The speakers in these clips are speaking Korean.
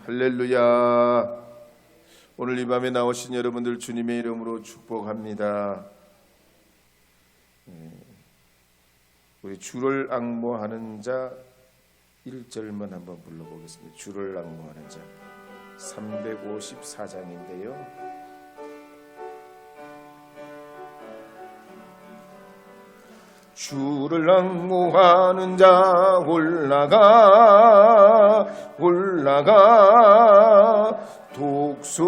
할렐루야. 오늘 이 밤에 나오신 여러분들 주님의 이름으로 축복합니다. 우리 주를 앙모하는 자 1절만 한번 불러보겠습니다. 주를 앙모하는 자 354장인데요. 주를 앙모하는 자 올라가 독수리같이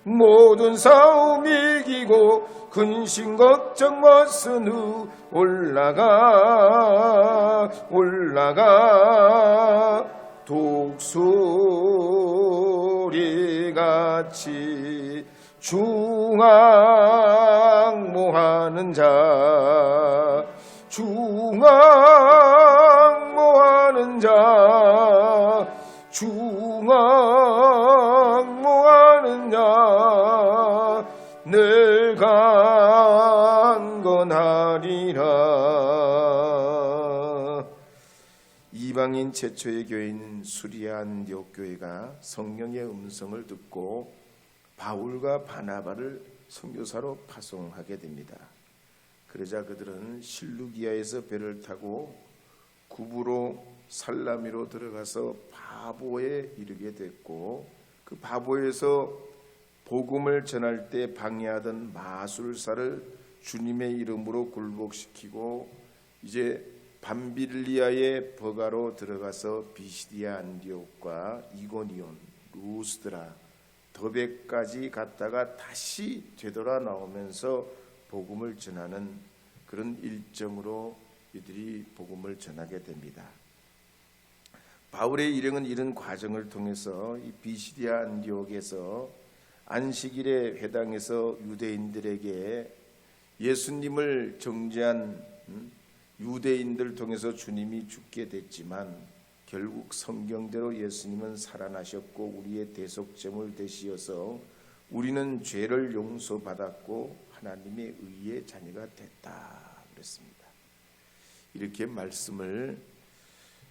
모든 싸움 이기고 근심 걱정 벗은 후 올라가 독수리같이 중앙모하는 자 중앙모하는 자 늘 강건하리라. 이방인 최초의 교회인 수리아 안디옥 교회가 성령의 음성을 듣고 바울과 바나바를 선교사로 파송하게 됩니다. 그러자 그들은 실루기아에서 배를 타고 구브로 살라미로 들어가서 바보에 이르게 됐고, 그 바보에서 복음을 전할 때 방해하던 마술사를 주님의 이름으로 굴복시키고, 이제 밤빌리아의 버가로 들어가서 비시디아 안디옥과 이고니온, 루스드라, 더베까지 갔다가 다시 되돌아 나오면서 복음을 전하는 그런 일정으로 이들이 복음을 전하게 됩니다. 바울의 일행은 이런 과정을 통해서 이 비시디아 안디옥에서 안식일에 회당에서 유대인들에게 예수님을 정죄한 유대인들 통해서 주님이 죽게 됐지만 결국 성경대로 예수님은 살아나셨고 우리의 대속제물 되시어서 우리는 죄를 용서받았고 하나님의 의의 자녀가 됐다 그랬습니다. 이렇게 말씀을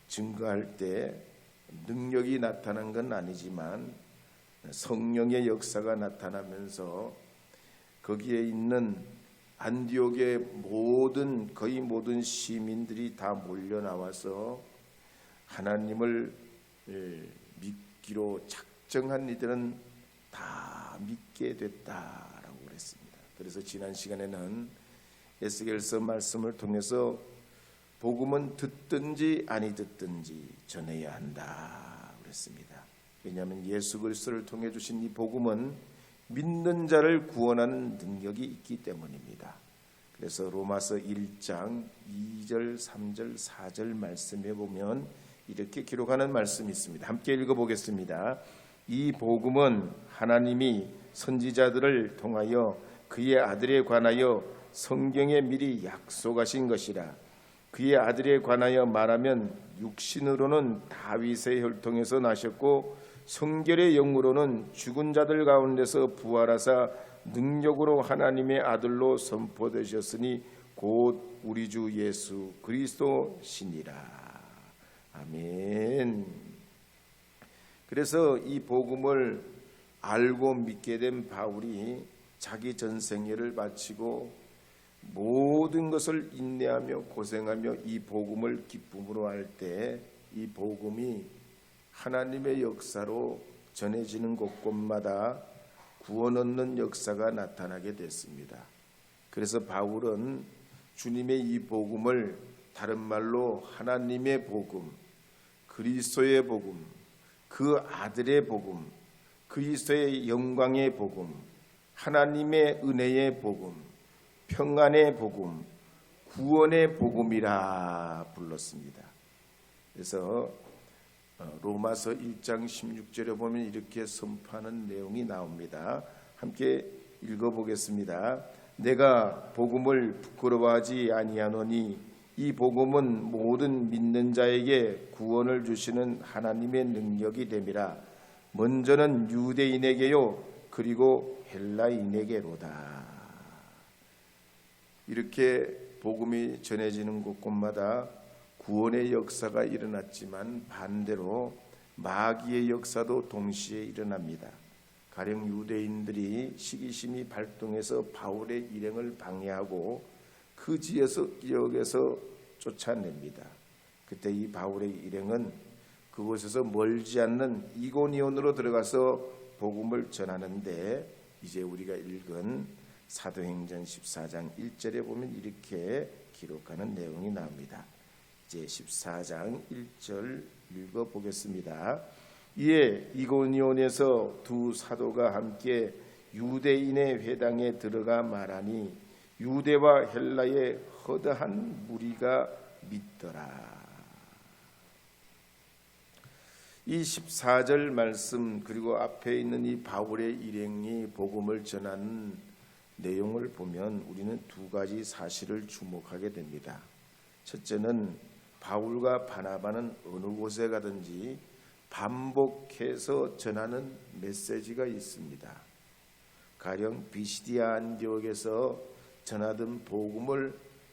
증거할 때 능력이 나타난 건 아니지만 성령의 역사가 나타나면서 거기에 있는 안디옥의 거의 모든 시민들이 다 몰려 나와서 하나님을 믿기로 작정한 이들은 다 믿게 됐다라고 그랬습니다. 그래서 지난 시간에는 에스겔서 말씀을 통해서 복음은 듣든지 아니 듣든지 전해야 한다 그랬습니다. 왜냐하면 예수 그리스도를 통해 주신 이 복음은 믿는 자를 구원하는 능력이 있기 때문입니다. 그래서 로마서 1장 2절, 3절, 4절 말씀해 보면 이렇게 기록하는 말씀이 있습니다. 함께 읽어보겠습니다. 이 복음은 하나님이 선지자들을 통하여 그의 아들에 관하여 성경에 미리 약속하신 것이라. 그의 아들에 관하여 말하면 육신으로는 다윗의 혈통에서 나셨고 성결의 영으로는 죽은 자들 가운데서 부활하사 능력으로 하나님의 아들로 선포되셨으니 곧 우리 주 예수 그리스도시니라. 아멘. 그래서 이 복음을 알고 믿게 된 바울이 자기 전생애를 마치고 모든 것을 인내하며 고생하며 이 복음을 기쁨으로 할 때 이 복음이 하나님의 역사로 전해지는 곳곳마다 구원 얻는 역사가 나타나게 됐습니다. 그래서 바울은 주님의 이 복음을 다른 말로 하나님의 복음, 그리스도의 복음, 그 아들의 복음, 그리스도의 영광의 복음, 하나님의 은혜의 복음, 평안의 복음, 구원의 복음이라 불렀습니다. 그래서 로마서 1장 16절에 보면 이렇게 선포하는 내용이 나옵니다. 함께 읽어보겠습니다. 내가 복음을 부끄러워하지 아니하노니 이 복음은 모든 믿는 자에게 구원을 주시는 하나님의 능력이 됨이라. 먼저는 유대인에게요 그리고 헬라인에게로다. 이렇게 복음이 전해지는 곳곳마다 구원의 역사가 일어났지만 반대로 마귀의 역사도 동시에 일어납니다. 가령 유대인들이 시기심이 발동해서 바울의 일행을 방해하고 그 지역에서 쫓아냅니다. 그때 이 바울의 일행은 그곳에서 멀지 않는 이고니온으로 들어가서 복음을 전하는데, 이제 우리가 읽은 사도행전 14장 1절에 보면 이렇게 기록하는 내용이 나옵니다. 이제 14장 1절 읽어보겠습니다. 이에 이고니온에서 두 사도가 함께 유대인의 회당에 들어가 말하니 유대와 헬라의 허다한 무리가 믿더라. 이 14절 말씀, 그리고 앞에 있는 이 바울의 일행이 복음을 전하는 내용을 보면 우리는 두 가지 사실을 주목하게 됩니다. 첫째는 바울과 바나바는 어느 곳에 가든지 반복해서 전하는 메시지가 있습니다. 가령 비시디아 안디옥에서 전하던 복음을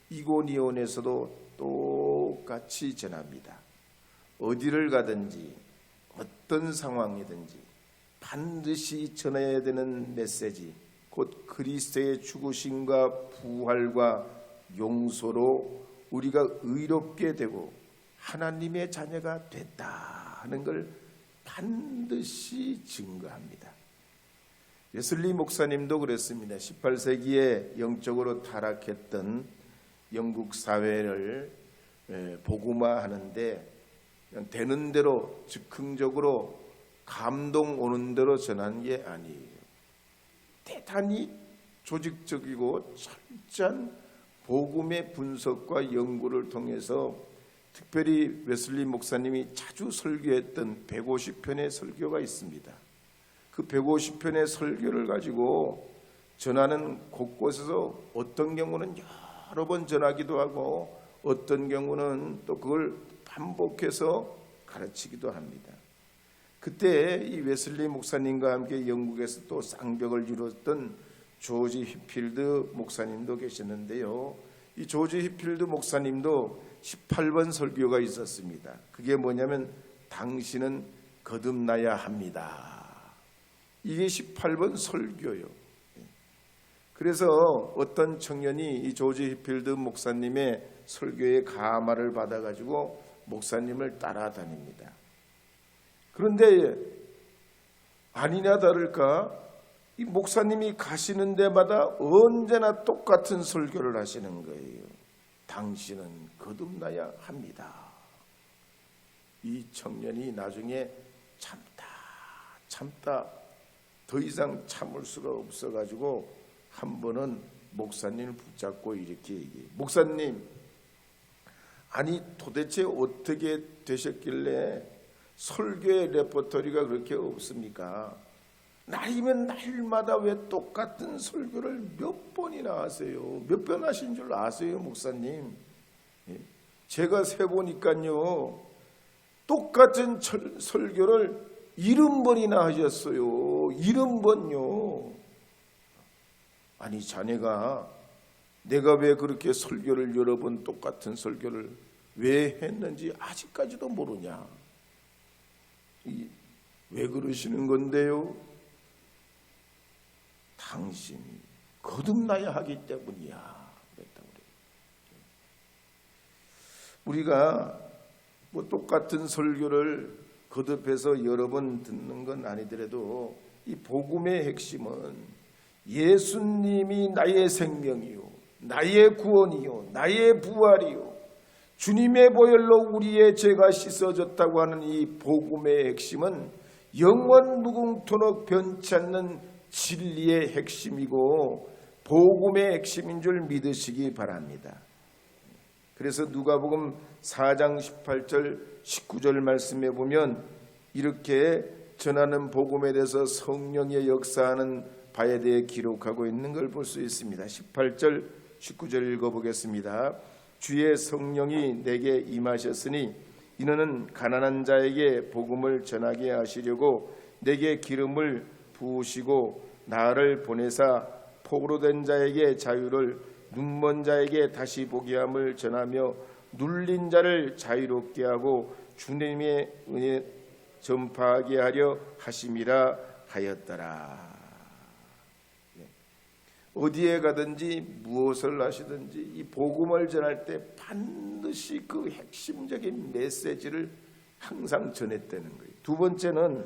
이고니온에서도 똑같이 전합니다. 어디를 가든지 어떤 상황이든지 반드시 전해야 되는 메시지, 곧 그리스도의 죽으심과 부활과 용서로 우리가 의롭게 되고 하나님의 자녀가 됐다 하는 걸 반드시 증거합니다. 웨슬리 목사님도 그랬습니다. 18세기에 영적으로 타락했던 영국 사회를 복음화하는데 되는 대로 즉흥적으로 감동 오는 대로 전한 게 아니에요. 대단히 조직적이고 철저한 복음의 분석과 연구를 통해서, 특별히 웨슬리 목사님이 자주 설교했던 150편의 설교가 있습니다. 그 150편의 설교를 가지고 전하는 곳곳에서 어떤 경우는 여러 번 전하기도 하고 어떤 경우는 또 그걸 반복해서 가르치기도 합니다. 그때 이 웨슬리 목사님과 함께 영국에서 또 쌍벽을 이뤘던 조지 휘필드 목사님도 계셨는데요. 이 조지 휘필드 목사님도 18번 설교가 있었습니다. 그게 뭐냐면 당신은 거듭나야 합니다. 이게 18번 설교요. 그래서 어떤 청년이 이 조지 휘필드 목사님의 설교에 감화를 받아가지고 목사님을 따라다닙니다. 그런데 아니나 다를까 이 목사님이 가시는 데마다 언제나 똑같은 설교를 하시는 거예요. 당신은 거듭나야 합니다. 이 청년이 나중에 참다 더 이상 참을 수가 없어가지고 한 번은 목사님을 붙잡고 이렇게 얘기해요. 목사님, 아니 도대체 어떻게 되셨길래 설교의 레퍼토리가 그렇게 없습니까? 날이면 날마다 왜 똑같은 설교를 몇 번이나 하세요? 몇 번 하신 줄 아세요, 목사님? 제가 세보니까요, 똑같은 설교를 70번이나 하셨어요. 70번요. 아니 자네가 내가 왜 그렇게 설교를 여러 번 똑같은 설교를 왜 했는지 아직까지도 모르냐? 왜 그러시는 건데요? 당신이 거듭나야 하기 때문이야. 그랬다고 그래요. 우리가 뭐 똑같은 설교를 거듭해서 여러 번 듣는 건 아니더라도 이 복음의 핵심은 예수님이 나의 생명이요, 나의 구원이요, 나의 부활이요, 주님의 보혈로 우리의 죄가 씻어졌다고 하는 이 복음의 핵심은 영원 무궁토록 변치 않는 진리의 핵심이고 복음의 핵심인 줄 믿으시기 바랍니다. 그래서 누가복음 4장 18절 19절 말씀에 보면 이렇게 전하는 복음에 대해서 성령의 역사하는 바에 대해 기록하고 있는 걸 볼 수 있습니다. 18절 19절 읽어보겠습니다. 주의 성령이 내게 임하셨으니 이는 가난한 자에게 복음을 전하게 하시려고 내게 기름을 부으시고 나를 보내사 포로된 자에게 자유를, 눈먼 자에게 다시 보게 함을 전하며 눌린 자를 자유롭게 하고 주님의 은혜 전파하게 하려 하심이라 하였더라. 어디에 가든지 무엇을 하시든지 이 복음을 전할 때 반드시 그 핵심적인 메시지를 항상 전했다는 거예요. 두 번째는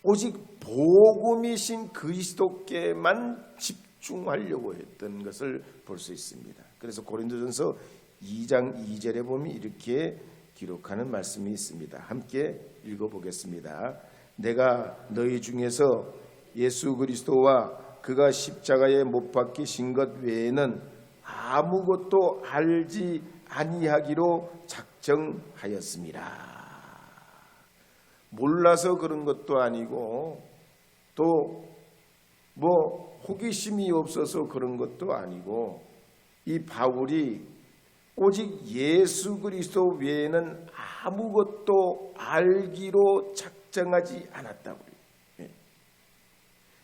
오직 복음이신 그리스도께만 집중하려고 했던 것을 볼 수 있습니다. 그래서 고린도전서 2장 2절에 보면 이렇게 기록하는 말씀이 있습니다. 함께 읽어보겠습니다. 내가 너희 중에서 예수 그리스도와 그가 십자가에 못 박히신 것 외에는 아무것도 알지 아니하기로 작정하였습니다. 몰라서 그런 것도 아니고 또 호기심이 없어서 그런 것도 아니고 이 바울이 오직 예수 그리스도 외에는 아무것도 알기로 작정하지 않았다고요.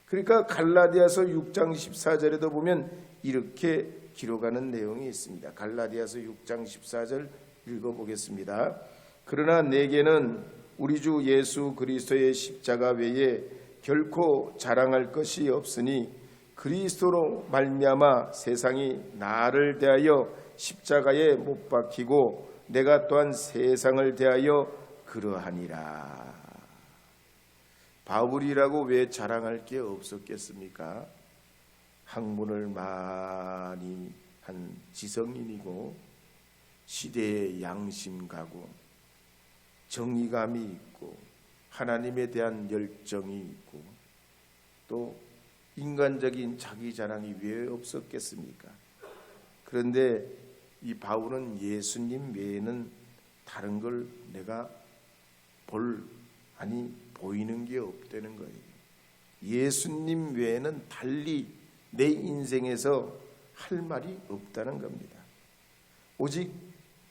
그러니까 갈라디아서 6장 14절에도 보면 이렇게 기록하는 내용이 있습니다. 갈라디아서 6장 14절 읽어보겠습니다. 그러나 내게는 우리 주 예수 그리스도의 십자가 외에 결코 자랑할 것이 없으니 그리스도로 말미암아 세상이 나를 대하여 십자가에 못 박히고 내가 또한 세상을 대하여 그러하니라. 바울이라고 왜 자랑할 게 없었겠습니까? 학문을 많이 한 지성인이고 시대의 양심가고 정의감이 있고 하나님에 대한 열정이 있고 또 인간적인 자기 자랑이 왜 없었겠습니까? 그런데 이 바울은 예수님 외에는 다른 걸 내가 보이는 게 없다는 거예요. 예수님 외에는 달리 내 인생에서 할 말이 없다는 겁니다. 오직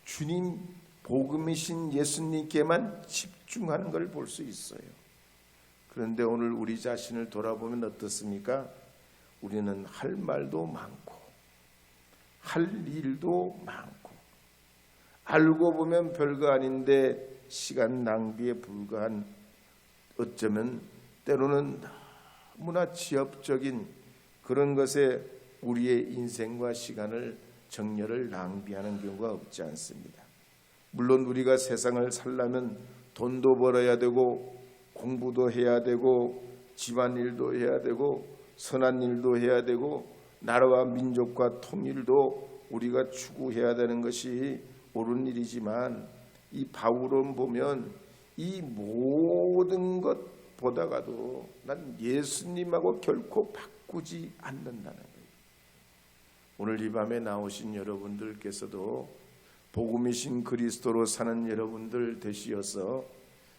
주님 복음이신 예수님께만 집중하는 걸 볼 수 있어요. 그런데 오늘 우리 자신을 돌아보면 어떻습니까? 우리는 할 말도 많고 할 일도 많고 알고 보면 별거 아닌데 시간 낭비에 불과한 어쩌면 때로는 너무나 지엽적인 그런 것에 우리의 인생과 시간을 정열을 낭비하는 경우가 없지 않습니다. 물론 우리가 세상을 살려면 돈도 벌어야 되고 공부도 해야 되고 집안일도 해야 되고 선한 일도 해야 되고 나라와 민족과 통일도 우리가 추구해야 되는 것이 옳은 일이지만 이 바울은 보면 이 모든 것보다가도 난 예수님하고 결코 바꾸지 않는다는 거예요. 오늘 이 밤에 나오신 여러분들께서도 복음이신 그리스도로 사는 여러분들 되시어서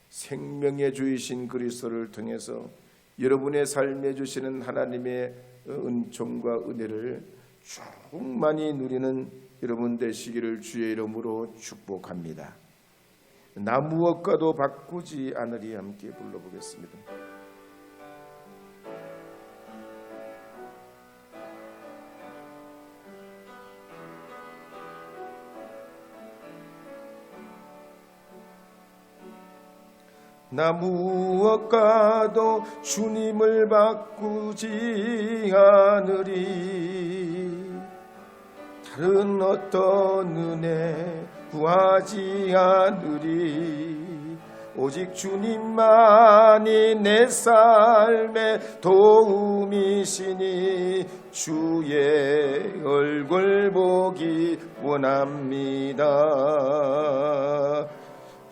생명의 주이신 그리스도를 통해서 여러분의 삶에 주시는 하나님의 은총과 은혜를 충만히 누리는 여러분 되시기를 주의 이름으로 축복합니다. 나 무엇과도 바꾸지 않으리 함께 불러보겠습니다. 나 무엇과도 주님을 바꾸지 않으리. 다른 어떤 은혜 구하지 않으리. 오직 주님만이 내 삶의 도움이시니 주의 얼굴 보기 원합니다.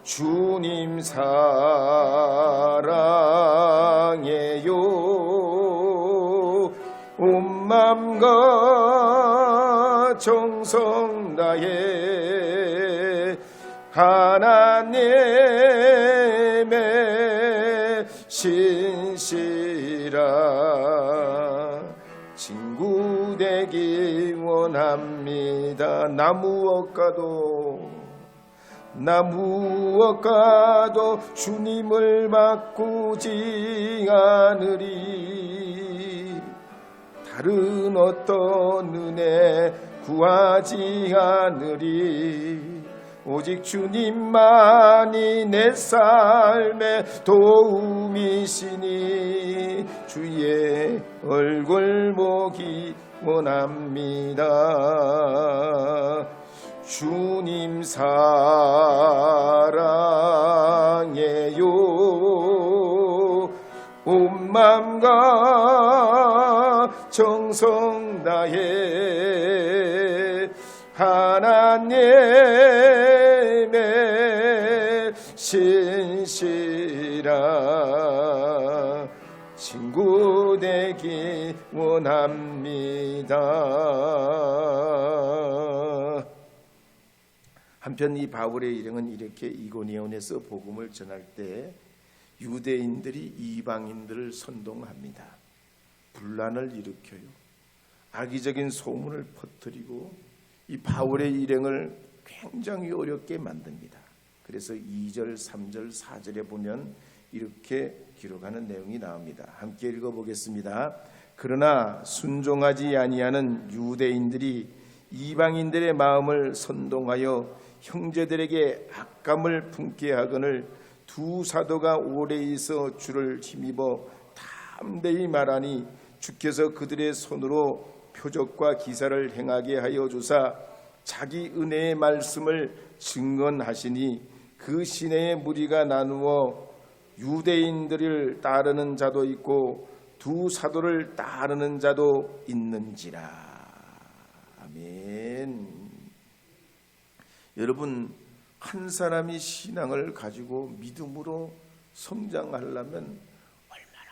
주님 사랑해요. 온 맘과 정성 다해 하나님의 신실한 친구 되기 원합니다. 나 무엇과도 주님을 바꾸지 않으리. 다른 어떤 은혜 구하지 않으리. 오직 주님만이 내 삶의 도움이시니 주의 얼굴 보기 원합니다. 주님 사랑해요. 온 맘과 정성 다해 하나님의 신실한 친구 되기 원합니다. 한편 이 바울의 일행은 이렇게 이고니온에서 복음을 전할 때 유대인들이 이방인들을 선동합니다. 분란을 일으켜요. 악의적인 소문을 퍼뜨리고 이 바울의 일행을 굉장히 어렵게 만듭니다. 그래서 2절, 3절, 4절에 보면 이렇게 기록하는 내용이 나옵니다. 함께 읽어보겠습니다. 그러나 순종하지 아니하는 유대인들이 이방인들의 마음을 선동하여 형제들에게 악감을 품게 하거늘 두 사도가 오래 있어 주를 힘입어 담대히 말하니 주께서 그들의 손으로 표적과 기사를 행하게 하여 주사 자기 은혜의 말씀을 증언하시니 그 시내의 무리가 나누어 유대인들을 따르는 자도 있고 두 사도를 따르는 자도 있는지라. 아멘. 여러분, 한 사람이 신앙을 가지고 믿음으로 성장하려면 얼마나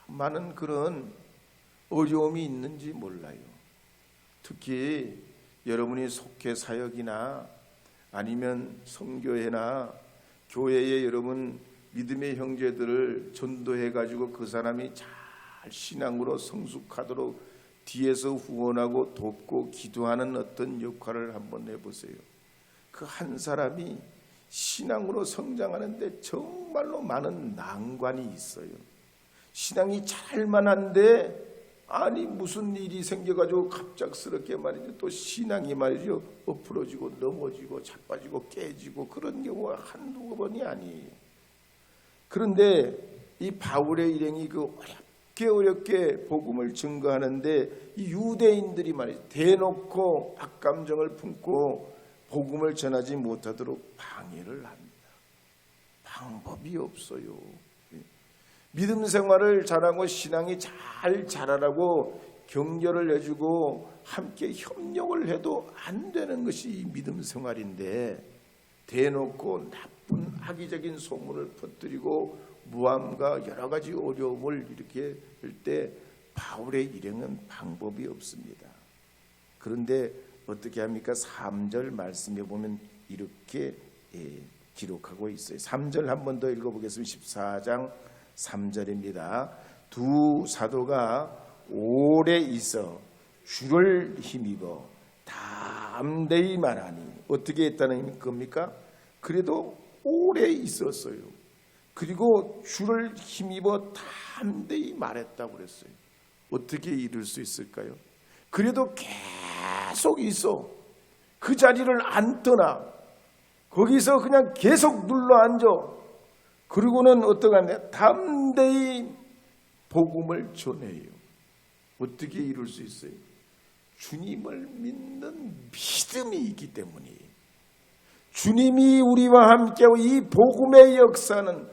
많은 그런 어려움이 있는지 몰라요. 특히 여러분이 속해 사역이나 아니면 성교회나 교회에 여러분 믿음의 형제들을 전도해 가지고 그 사람이 잘 신앙으로 성숙하도록 뒤에서 후원하고 돕고 기도하는 어떤 역할을 한번 해보세요. 그 한 사람이 신앙으로 성장하는데 정말로 많은 난관이 있어요. 신앙이 잘만한데 아니 무슨 일이 생겨가지고 갑작스럽게 말이죠. 또 신앙이 말이죠. 엎어지고 넘어지고 자빠지고 깨지고 그런 경우가 한두 번이 아니에요. 그런데 이 바울의 일행이 그 어렵게 복음을 증거하는데 이 유대인들이 말이죠. 대놓고 악감정을 품고 복음을 전하지 못하도록 방해를 합니다. 방법이 없어요. 믿음 생활을 잘하고 신앙이 잘 자라라고 격려를 해주고 함께 협력을 해도 안 되는 것이 이 믿음 생활인데 대놓고 나쁜 악의적인 소문을 퍼뜨리고 무함과 여러 가지 어려움을 이렇게 할 때 바울의 일행은 방법이 없습니다. 그런데 어떻게 합니까? 3절 말씀에 보면 이렇게 기록하고 있어요. 3절 한 번 더 읽어보겠습니다. 14장 3절입니다. 두 사도가 오래 있어 주를 힘입어 담대히 말하니 어떻게 했다는 겁니까? 그래도 오래 있었어요. 그리고 주를 힘입어 담대히 말했다고 그랬어요. 어떻게 이룰 수 있을까요? 그래도 계속 있어. 그 자리를 안 떠나. 거기서 그냥 계속 눌러 앉아. 그리고는 어떡하냐? 담대히 복음을 전해요. 어떻게 이룰 수 있어요? 주님을 믿는 믿음이 있기 때문이에요. 주님이 우리와 함께하고 이 복음의 역사는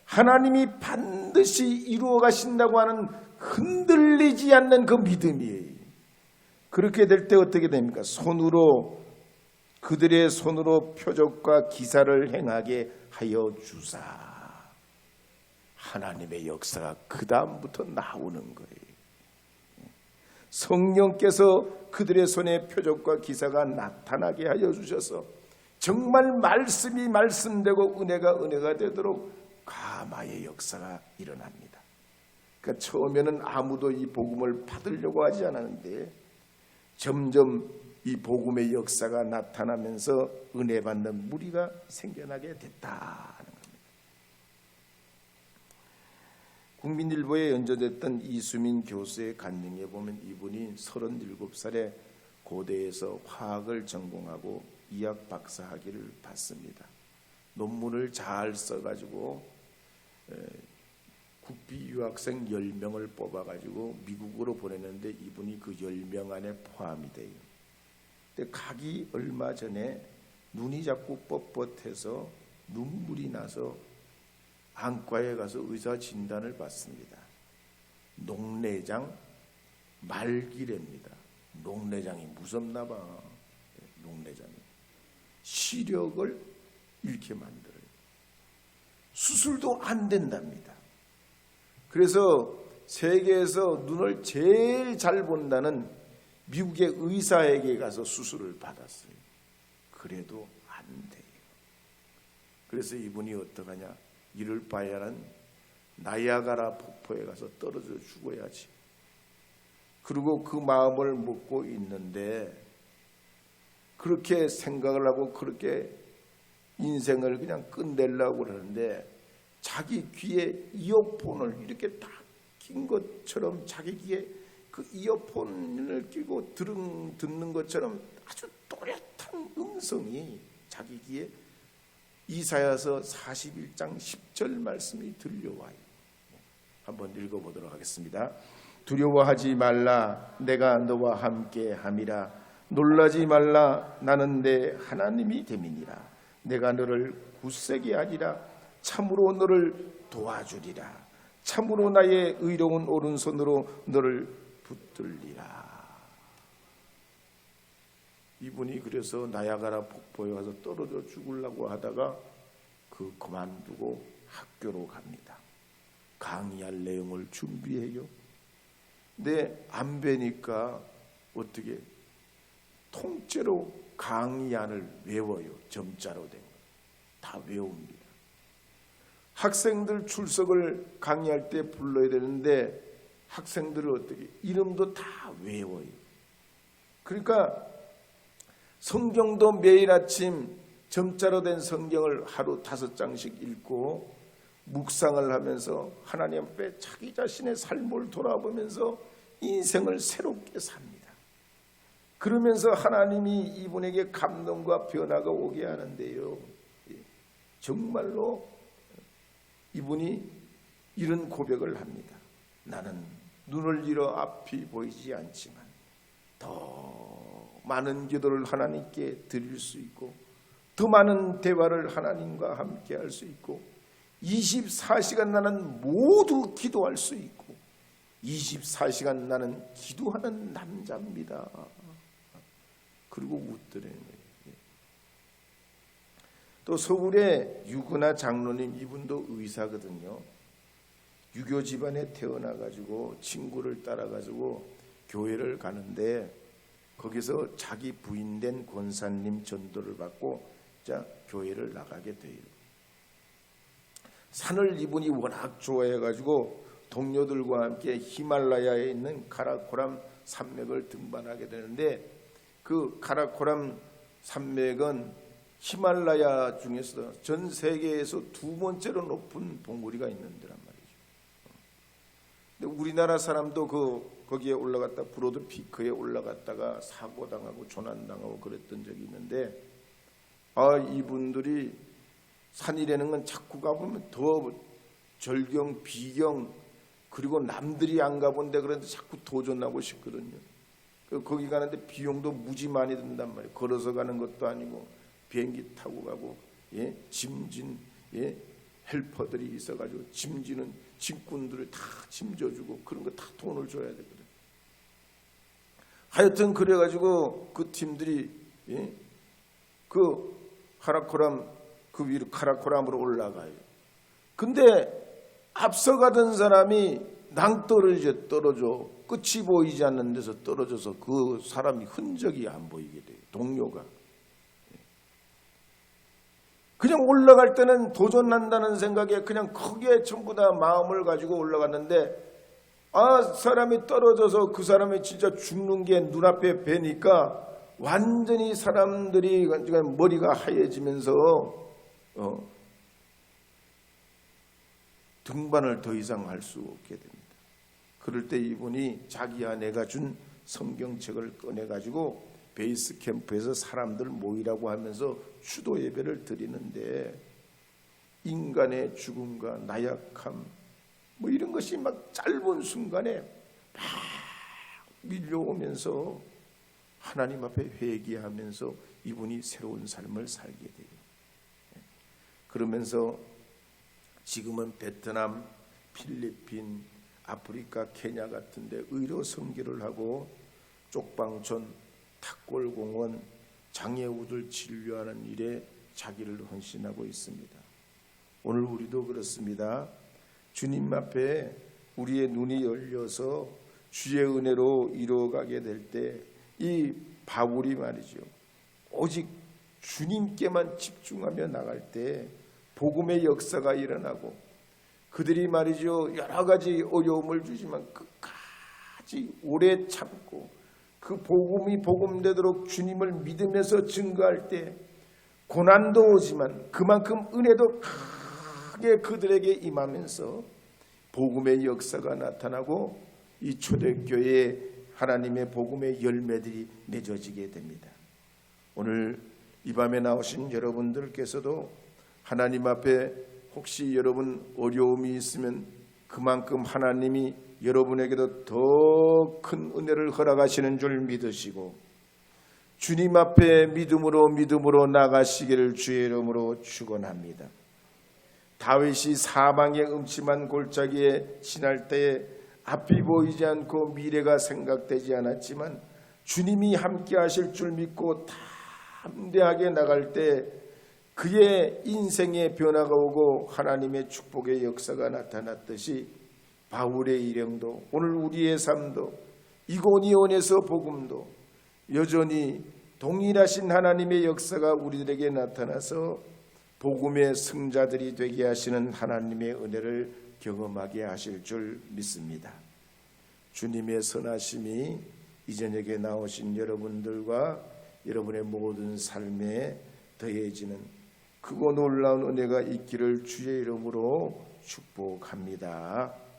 하나님이 반드시 이루어 가신다고 하는 흔들리지 않는 그 믿음이에요. 그렇게 될 때 어떻게 됩니까? 그들의 손으로 표적과 기사를 행하게 하여 주사. 하나님의 역사가 그 다음부터 나오는 거예요. 성령께서 그들의 손에 표적과 기사가 나타나게 하여 주셔서 정말 말씀이 말씀되고 은혜가 은혜가 되도록 가마의 역사가 일어납니다. 그러니까 처음에는 아무도 이 복음을 받으려고 하지 않았는데 점점 이 복음의 역사가 나타나면서 은혜 받는 무리가 생겨나게 됐다는 겁니다. 국민일보에 연재됐던 이수민 교수의 간증에 보면 이분이 37살에 고대에서 화학을 전공하고 의학 박사 학위를 받습니다. 논문을 잘 써가지고 국비 유학생 10명을 뽑아가지고 미국으로 보냈는데 이분이 그 10명 안에 포함이 돼요. 근데 가기 얼마 전에 눈이 자꾸 뻣뻣해서 눈물이 나서 안과에 가서 의사 진단을 받습니다. 녹내장 말기래입니다. 녹내장이 무섭나 봐. 녹내장이 시력을 잃게 만들어요. 수술도 안 된답니다. 그래서 세계에서 눈을 제일 잘 본다는 미국의 의사에게 가서 수술을 받았어요. 그래도 안 돼요. 그래서 이분이 어떡하냐? 이럴 바에는 나이아가라 폭포에 가서 떨어져 죽어야지. 그리고 그 마음을 먹고 있는데 그렇게 생각을 하고 그렇게 인생을 그냥 끝내려고 그러는데 자기 귀에 이어폰을 이렇게 딱 낀 것처럼 자기 귀에 그 이어폰을 끼고 듣는 것처럼 아주 또렷한 음성이 자기 귀에 이사야서 41장 10절 말씀이 들려와요. 한번 읽어보도록 하겠습니다. 두려워하지 말라, 내가 너와 함께 함이라. 놀라지 말라, 나는 내 하나님이 됨이니라. 내가 너를 굳세게 하리라. 참으로 너를 도와주리라. 참으로 나의 의로운 오른손으로 너를 붙들리라. 이분이 그래서 나야가라 폭포에 가서 떨어져 죽으려고 하다가 그만두고 학교로 갑니다. 강의할 내용을 준비해요. 근데 안 뵈니까 어떻게 통째로 강의안을 외워요. 점자로 된 거 다 외웁니다. 학생들 출석을 강의할 때 불러야 되는데 학생들을 어떻게 이름도 다 외워요. 그러니까 성경도 매일 아침 점자로 된 성경을 하루 5장씩 읽고 묵상을 하면서 하나님 앞에 자기 자신의 삶을 돌아보면서 인생을 새롭게 삽니다. 그러면서 하나님이 이분에게 감동과 변화가 오게 하는데요. 정말로 이분이 이런 고백을 합니다. 나는 눈을 잃어 앞이 보이지 않지만 더 많은 기도를 하나님께 드릴 수 있고 더 많은 대화를 하나님과 함께 할 수 있고 24시간 나는 모두 기도할 수 있고 24시간 나는 기도하는 남자입니다. 그리고 웃더래요. 또 서울의 유근아 장로님, 이분도 의사거든요. 유교 집안에 태어나가지고 친구를 따라가지고 교회를 가는데 거기서 자기 부인된 권사님 전도를 받고 교회를 나가게 돼요. 산을 이분이 워낙 좋아해가지고 동료들과 함께 히말라야에 있는 카라코람 산맥을 등반하게 되는데 그 카라코람 산맥은 히말라야 중에서 전 세계에서 2번째로 높은 봉우리가 있는 데란 말이죠. 근데 우리나라 사람도 거기에 올라갔다 브로드 피크에 올라갔다가 사고 당하고 조난 당하고 그랬던 적이 있는데 이분들이 산이라는 건 자꾸 가보면 더 절경 비경 그리고 남들이 안 가본 데 그런데 자꾸 도전하고 싶거든요. 거기 가는데 비용도 무지 많이 든단 말이에요. 걸어서 가는 것도 아니고 비행기 타고 가고 짐진 헬퍼들이 있어가지고 짐지는 짐꾼들을 다 짐져주고 그런 거 다 돈을 줘야 되거든. 하여튼 그래가지고 그 팀들이 그 카라코람 그 위로 카라코람으로 올라가요. 근데 앞서가던 사람이 낭떠러지에 떨어져 끝이 보이지 않는 데서 떨어져서 그 사람이 흔적이 안 보이게 돼요. 동료가. 그냥 올라갈 때는 도전한다는 생각에 그냥 크게 전부 다 마음을 가지고 올라갔는데 사람이 떨어져서 그 사람이 진짜 죽는 게 눈앞에 뵈니까 완전히 사람들이 머리가 하얘지면서 등반을 더 이상 할 수 없게 됩니다. 그럴 때 이분이 자기야 내가 준 성경책을 꺼내가지고 베이스 캠프에서 사람들 모이라고 하면서 추도 예배를 드리는데 인간의 죽음과 나약함 뭐 이런 것이 막 짧은 순간에 막 밀려오면서 하나님 앞에 회개하면서 이분이 새로운 삶을 살게 돼요. 그러면서 지금은 베트남, 필리핀, 아프리카, 케냐 같은 데 의료 선교를 하고 쪽방촌, 탁골공원, 장애우들 진료하는 일에 자기를 헌신하고 있습니다. 오늘 우리도 그렇습니다. 주님 앞에 우리의 눈이 열려서 주의 은혜로 이루어가게 될 때 이 바울이 말이죠. 오직 주님께만 집중하며 나갈 때 복음의 역사가 일어나고 그들이 말이죠. 여러 가지 어려움을 주지만 끝까지 오래 참고 그 복음이 복음되도록 주님을 믿으면서 증거할 때 고난도 오지만 그만큼 은혜도 크게 그들에게 임하면서 복음의 역사가 나타나고 이 초대교회에 하나님의 복음의 열매들이 맺어지게 됩니다. 오늘 이 밤에 나오신 여러분들께서도 하나님 앞에 혹시 여러분 어려움이 있으면 그만큼 하나님이 여러분에게도 더 큰 은혜를 허락하시는 줄 믿으시고 주님 앞에 믿음으로 나가시기를 주의 이름으로 축원합니다. 다윗이 사망의 음침한 골짜기에 지날 때에 앞이 보이지 않고 미래가 생각되지 않았지만 주님이 함께 하실 줄 믿고 담대하게 나갈 때 그의 인생의 변화가 오고 하나님의 축복의 역사가 나타났듯이 바울의 일행도 오늘 우리의 삶도 이고니온에서 복음도 여전히 동일하신 하나님의 역사가 우리들에게 나타나서 복음의 승자들이 되게 하시는 하나님의 은혜를 경험하게 하실 줄 믿습니다. 주님의 선하심이 이 저녁에 나오신 여러분들과 여러분의 모든 삶에 더해지는 크고 놀라운 은혜가 있기를 주의 이름으로 축복합니다.